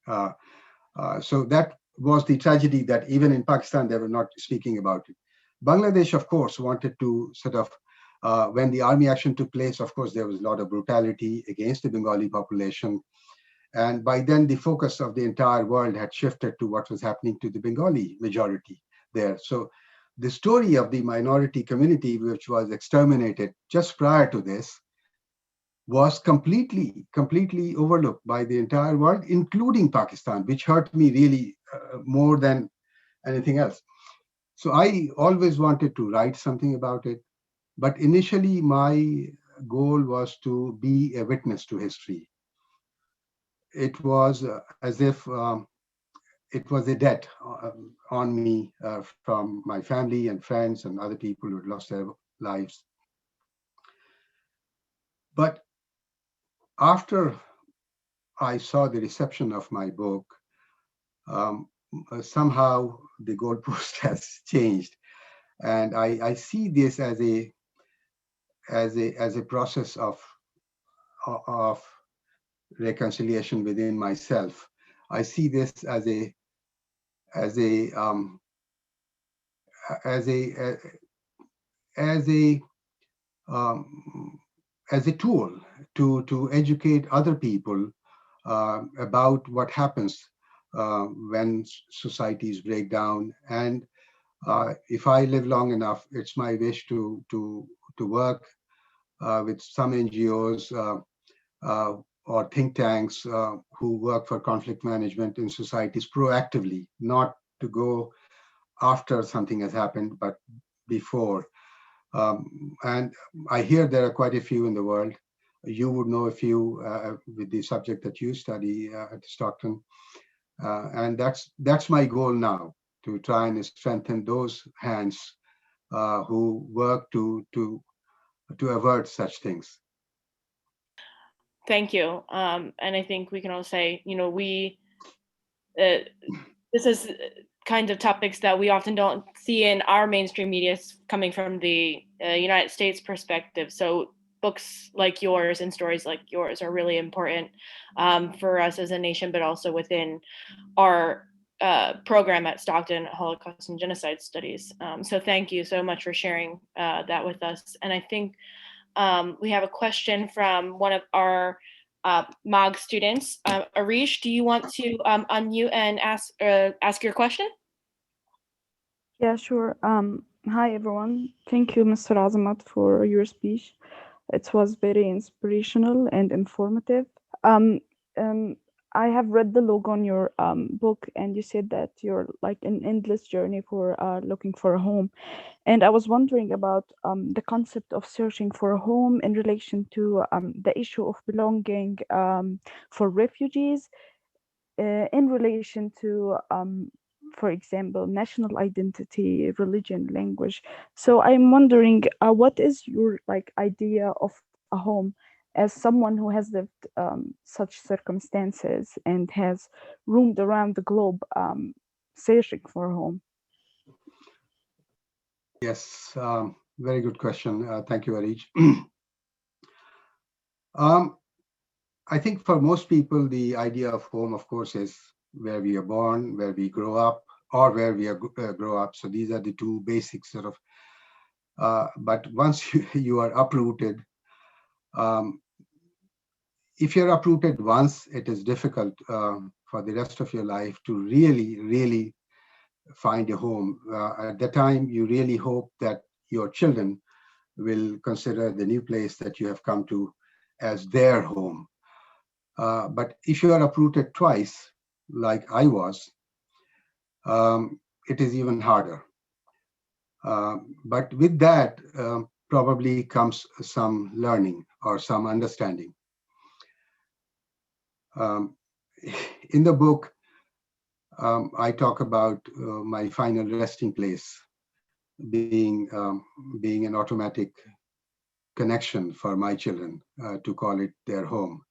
So that was the tragedy, that even in Pakistan, they were not speaking about it. Bangladesh, of course, wanted to sort of, when the army action took place, of course, there was a lot of brutality against the Bengali population. And by then, the focus of the entire world had shifted to what was happening to the Bengali majority there. So the story of the minority community, which was exterminated just prior to this, was completely overlooked by the entire world, including Pakistan, which hurt me really more than anything else. So I always wanted to write something about it. But initially, my goal was to be a witness to history. It was as if it was a debt on me from my family and friends and other people who had lost their lives. But after I saw the reception of my book, somehow the goalpost has changed, and I see this as a process of reconciliation within myself. I see this as a as a tool to educate other people about what happens when societies break down. And if I live long enough, it's my wish to work with some NGOs or think tanks who work for conflict management in societies proactively, not to go after something has happened, but before. And I hear there are quite a few in the world. You would know a few with the subject that you study at Stockton. And that's my goal now, to try and strengthen those hands who work to avert such things. Thank you. And I think we can all say, you know, this is kind of topics that we often don't see in our mainstream media coming from the United States perspective. So books like yours and stories like yours are really important for us as a nation, but also within our program at Stockton, Holocaust and Genocide Studies. So thank you so much for sharing that with us. And I think we have a question from one of our MOG students. Arish, do you want to unmute and ask your question? Yeah, sure. Hi, everyone. Thank you, Mr. Azmat, for your speech. It was very inspirational and informative. I have read the log on your book, and you said that you're like an endless journey for looking for a home. And I was wondering about the concept of searching for a home in relation to the issue of belonging for refugees in relation to, for example, national identity, religion, language. So I'm wondering, what is your like idea of a home as someone who has lived such circumstances and has roamed around the globe searching for a home? Yes, very good question. Thank you, Arish. I think for most people, the idea of home, of course, is where we are born, where we grow up, or where we grow up. So these are the two basic sort of. But once you are uprooted, if you're uprooted once, it is difficult for the rest of your life to really find a home. At that time, you really hope that your children will consider the new place that you have come to as their home. But if you are uprooted twice, like I was, it is even harder. But with that, probably comes some learning or some understanding. In the book, I talk about my final resting place being an automatic connection for my children to call it their home,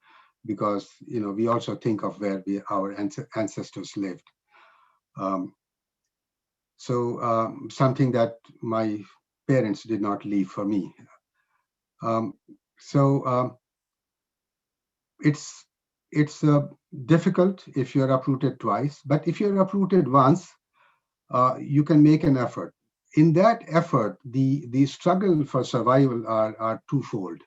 because we also think of where our ancestors lived. Something that my parents did not leave for me. It's difficult if you're uprooted twice, but if you're uprooted once, you can make an effort. In that effort, the struggle for survival are twofold.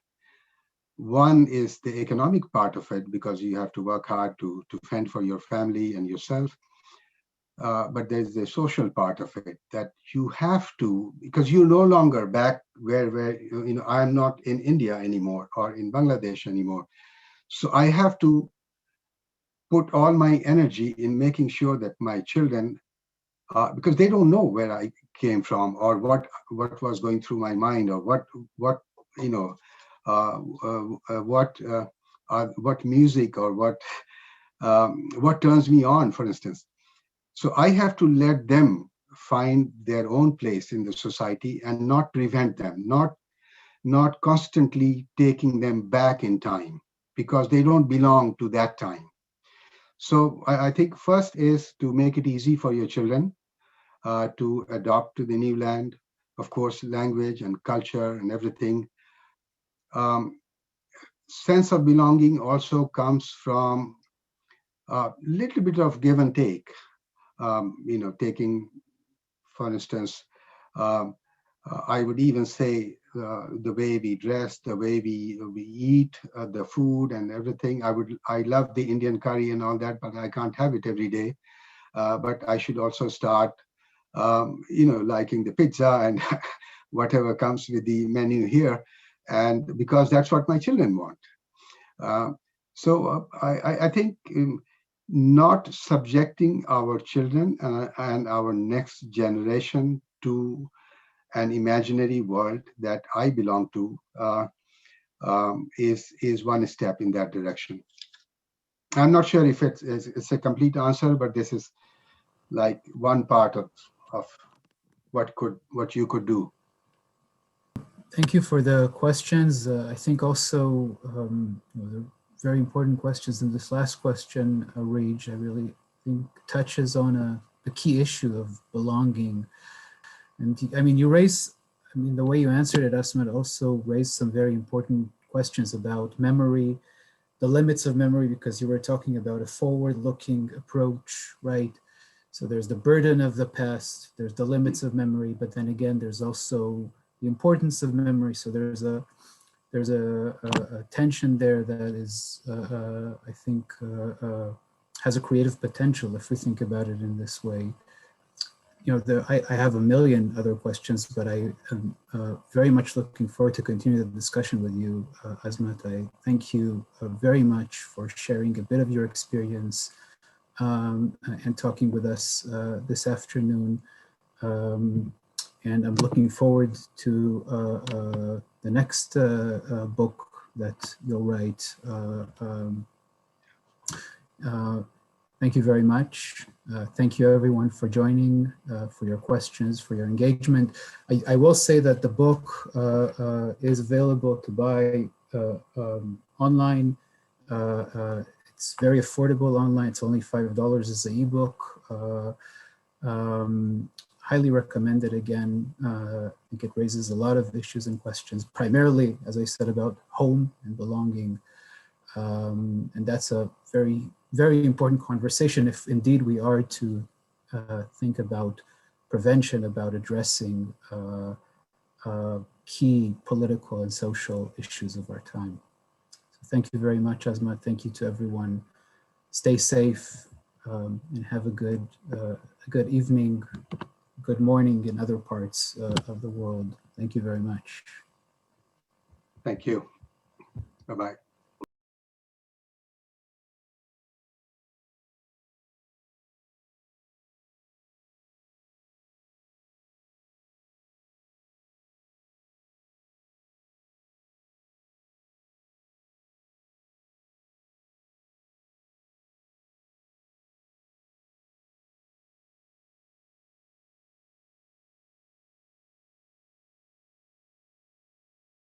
One is the economic part of it, because you have to work hard to fend for your family and yourself. But there's the social part of it that you have to, because you're no longer back where I'm not in India anymore or in Bangladesh anymore. So I have to put all my energy in making sure that my children, because they don't know where I came from or what was going through my mind, or what music or what turns me on, for instance. So I have to let them find their own place in the society and not prevent them, not constantly taking them back in time, because they don't belong to that time. So I think first is to make it easy for your children to adopt to the new land, of course, language and culture and everything. Sense of belonging also comes from a little bit of give and take. Taking, for instance, I would even say the way we dress, the way we eat, the food and everything. I love the Indian curry and all that, but I can't have it every day. But I should also start, liking the pizza and whatever comes with the menu here, and because that's what my children want. So I think not subjecting our children and our next generation to an imaginary world that I belong to is one step in that direction. I'm not sure if it's a complete answer, but this is like one part of what you could do. Thank you for the questions. I think also the very important questions in this last question, Raj, I really think touches on the key issue of belonging. And I mean, the way you answered it, Azmat, also raised some very important questions about memory, the limits of memory, because you were talking about a forward-looking approach, right? So there's the burden of the past, there's the limits of memory, but then again, there's also the importance of memory. So there's a tension there that is, I think, has a creative potential if we think about it in this way. I have a million other questions, but I am very much looking forward to continue the discussion with you, Azmat. I thank you very much for sharing a bit of your experience and talking with us this afternoon. And I'm looking forward to the next book that you'll write. Thank you very much. Thank you everyone for joining, for your questions, for your engagement. I will say that the book is available to buy online. It's very affordable online. It's only $5 as an ebook. Highly recommend it again. I think it raises a lot of issues and questions, primarily, as I said, about home and belonging. And that's a very, very important conversation if indeed we are to think about prevention, about addressing key political and social issues of our time. So thank you very much, Azmat. Thank you to everyone. Stay safe and have a good evening, good morning in other parts of the world. Thank you very much. Thank you. Bye-bye.